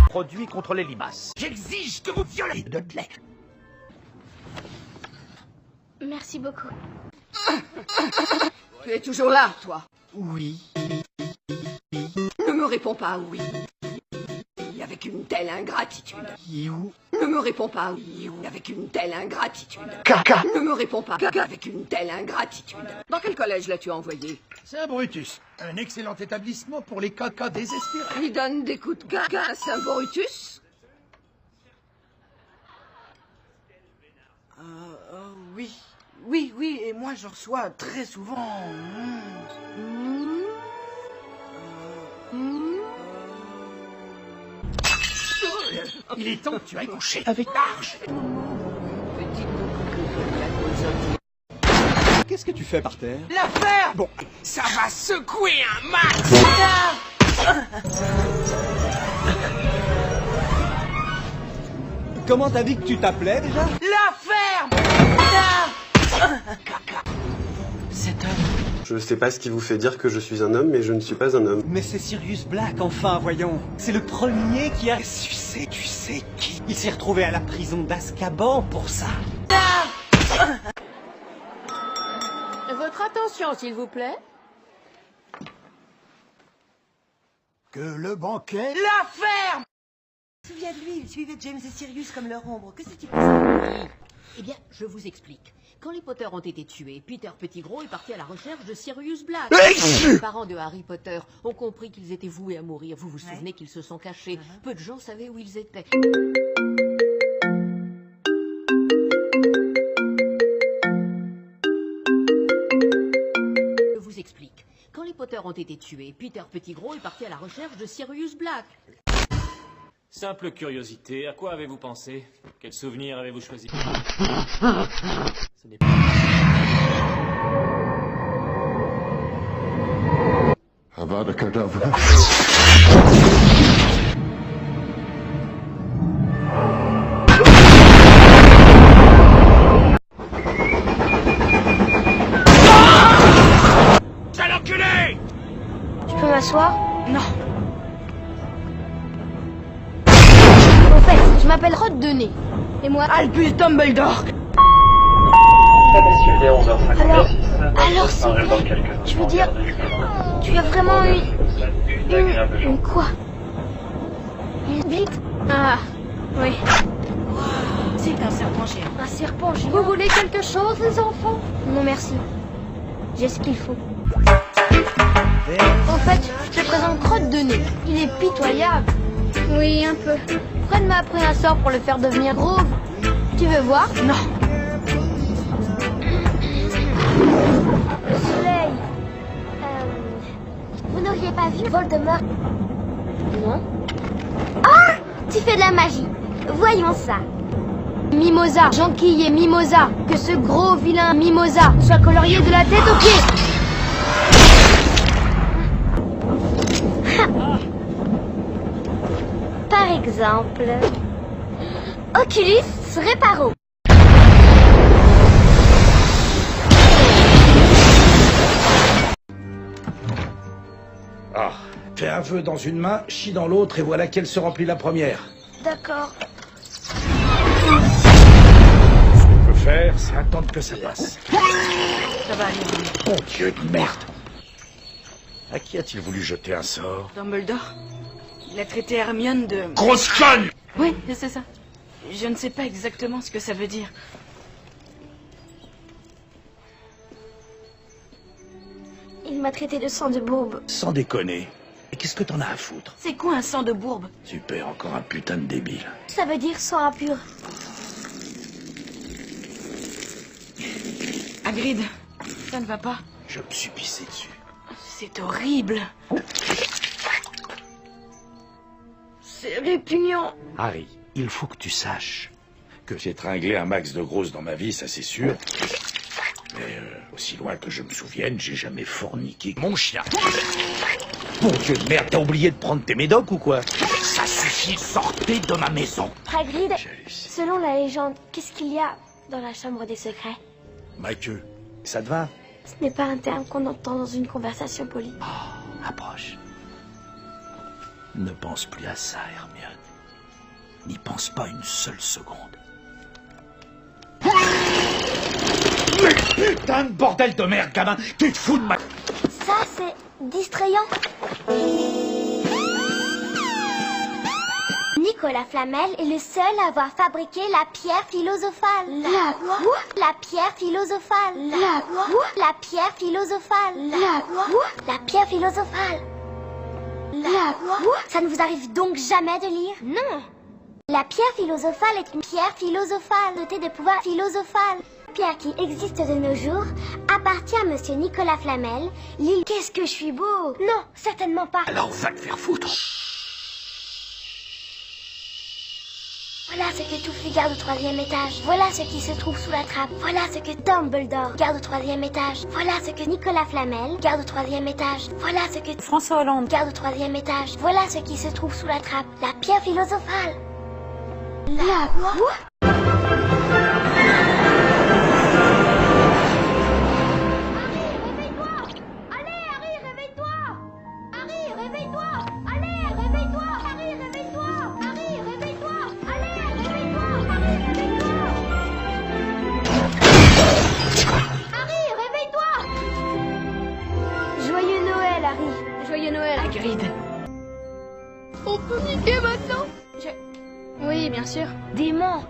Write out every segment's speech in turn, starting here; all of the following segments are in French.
Produit contre les limaces. J'exige que vous violez Dudley. Merci beaucoup. Tu es toujours là, toi? Oui. Ne me réponds pas oui. Avec une telle ingratitude. You. Ne me réponds pas oui avec une telle ingratitude. Caca. Ne me réponds pas avec une telle ingratitude. Dans quel collège l'as-tu envoyé? C'est un Brutus. Un excellent établissement pour les cacas désespérés. Il donne des coups de caca à Saint-Brutus? Oui. Oui, et moi j'en reçois très souvent. Il est temps que tu ailles coucher avec Marge. Qu'est-ce que tu fais par terre? L'affaire! Bon, Ça va secouer un max! Comment t'as dit que tu t'appelais déjà? La ferme! Cet homme. Je sais pas ce qui vous fait dire que je suis un homme, mais je ne suis pas un homme. Mais c'est Sirius Black, enfin, voyons. C'est le premier qui a sucé, tu sais qui. Il s'est retrouvé à la prison d'Azkaban pour ça. Votre attention, s'il vous plaît. que le banquet... La ferme! Souviens de lui, il suivait James et Sirius comme leur ombre. Que s'est-il passé? Eh bien, je vous explique. Quand les Potter ont été tués, Peter Pettigrew est parti à la recherche de Sirius Black. Les parents de Harry Potter ont compris qu'ils étaient voués à mourir. Vous vous souvenez qu'ils se sont cachés. Peu de gens savaient où ils étaient. Je vous explique. Quand les Potter ont été tués, Peter Pettigrew est parti à la recherche de Sirius Black. Simple curiosité, à quoi avez-vous pensé? Quel souvenir avez-vous choisi? Ce n'est pas... Avada Kedavra. Sale enculé! Tu peux m'asseoir? Non. Au fait, je m'appelle Rod de Nez. Et moi, Albus Dumbledore. Alors c'est vrai. Je veux dire, tu as vraiment une quoi? Une bite? Ah, oui. C'est un serpent géant. Un serpent géant. Vous voulez quelque chose, les enfants? Non, merci. J'ai ce qu'il faut. En fait, je te présente Crotte de Nez. Il est pitoyable. Oui, un peu. Fred m'a appris un sort pour le faire devenir gros. Tu veux voir? Non. Le soleil. Vous n'auriez pas vu Voldemort? Non. Ah! Tu fais de la magie. Voyons ça. Mimosa, Jonquille et Mimosa. Que ce gros vilain Mimosa soit colorié de la tête aux pieds. Par exemple, Oculus Reparo. Ah, fais un vœu dans une main, chie dans l'autre et voilà qu'elle se remplit la première. D'accord. Ce qu'on peut faire, c'est attendre que ça passe. Ça va aller. Bon Dieu de merde! À qui a-t-il voulu jeter un sort? Dumbledore. Il a traité Hermione de... Grosse conne! Oui, c'est ça. Je ne sais pas exactement ce que ça veut dire. Il m'a traité de sang de bourbe. Sans déconner. Et qu'est-ce que t'en as à foutre? C'est quoi un sang de bourbe? Super, encore un putain de débile. Ça veut dire sang impur. Hagrid, ça ne va pas. Je me suis pissé dessus. C'est horrible. C'est répugnant. Harry, il faut que tu saches que j'ai tringlé un max de grosses dans ma vie, ça c'est sûr. Mais aussi loin que je me souvienne, j'ai jamais forniqué mon chien. Bon Dieu de merde, t'as oublié de prendre tes médocs ou quoi? Ça suffit, sortez de ma maison. Hagrid, selon la légende, qu'est-ce qu'il y a dans la chambre des secrets. Mathieu, ça te va? Ce n'est pas un terme qu'on entend dans une conversation polie. Oh, approche. Ne pense plus à ça, Hermione. N'y pense pas une seule seconde. Mais putain de bordel de merde, gamin! Tu te fous de ma... Ça, c'est distrayant. Nicolas Flamel est le seul à avoir fabriqué la pierre philosophale. La quoi? La pierre philosophale. La quoi? La pierre philosophale. La quoi? La pierre philosophale. La quoi? Ça ne vous arrive donc jamais de lire? Non. La pierre philosophale est une pierre philosophale dotée de pouvoirs philosophales. Pierre qui existe de nos jours appartient à monsieur Nicolas Flamel. L'île... Qu'est-ce que je suis beau! Non, certainement pas. Alors va te faire foutre. Voilà ce que Touffu garde au 3e étage. Voilà ce qui se trouve sous la trappe. Voilà ce que Dumbledore garde au 3e étage. Voilà ce que Nicolas Flamel garde au 3e étage. Voilà ce que François Hollande garde au 3e étage. Voilà ce qui se trouve sous la trappe. La pierre philosophale. La quoi? Joyeux Noël, Hagrid. On peut niquer maintenant? Oui, bien sûr. Démon.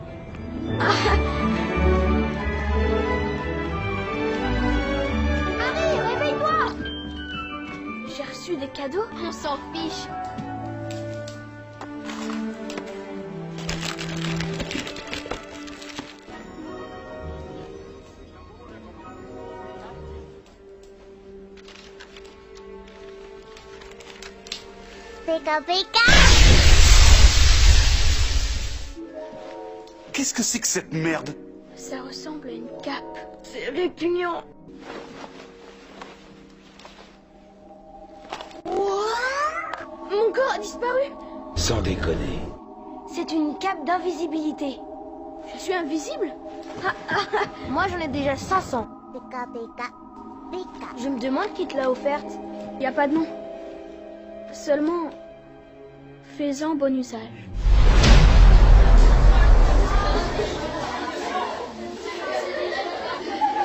Harry, réveille-toi! J'ai reçu des cadeaux? On s'en fiche. Pika pika! Qu'est-ce que c'est que cette merde? Ça ressemble à une cape. C'est répugnant. Mon corps a disparu. Sans déconner. C'est une cape d'invisibilité. Je suis invisible? Moi j'en ai déjà 500. Pika pika. Pika. Je me demande qui te l'a offerte. Y a pas de nom. Seulement, fais-en bon usage.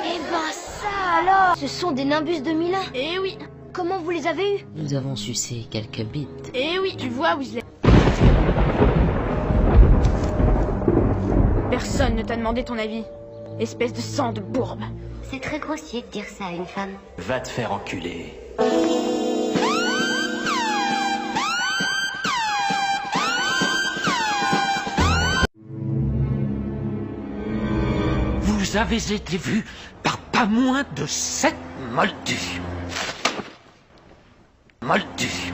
Eh ben ça alors! Ce sont des Nimbus 2001. Eh oui. Comment vous les avez eus? Nous avons sucé quelques bites. Eh oui, tu vois, Weasley. Personne ne t'a demandé ton avis. Espèce de sang de bourbe. C'est très grossier de dire ça à une femme. Va te faire enculer. Vous avez été vu par pas moins de 7 moldus. Moldus.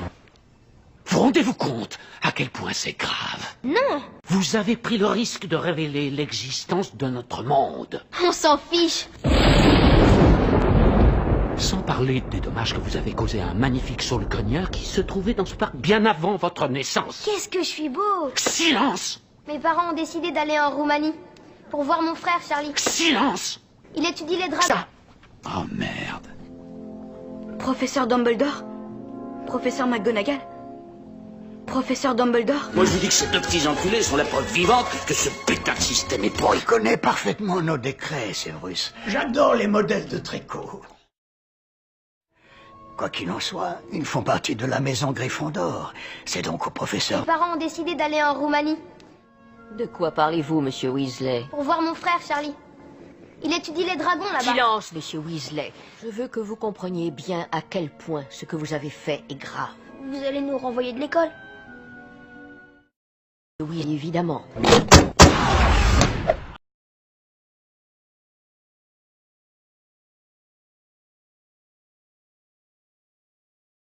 Vous rendez-vous compte à quel point c'est grave? Non! Vous avez pris le risque de révéler l'existence de notre monde. On s'en fiche! Sans parler des dommages que vous avez causés à un magnifique saule-cogneur qui se trouvait dans ce parc bien avant votre naissance. Qu'est-ce que je suis beau! Silence! Mes parents ont décidé d'aller en Roumanie pour voir mon frère Charlie. Silence! Il étudie les dragons. Oh merde. Professeur Dumbledore? Professeur McGonagall? Professeur Dumbledore? Moi je vous dis que ces deux petits enculés sont la preuve vivante que ce putain de système est pourri. Il connaît parfaitement nos décrets, Severus. J'adore les modèles de tricot. Quoi qu'il en soit, ils font partie de la maison Gryffondor. C'est donc au professeur... Mes parents ont décidé d'aller en Roumanie De quoi parlez-vous, monsieur Weasley? pour voir mon frère Charlie. Il étudie les dragons là-bas. Silence, monsieur Weasley. Je veux que vous compreniez bien à quel point ce que vous avez fait est grave. Vous allez nous renvoyer de l'école. Oui, évidemment.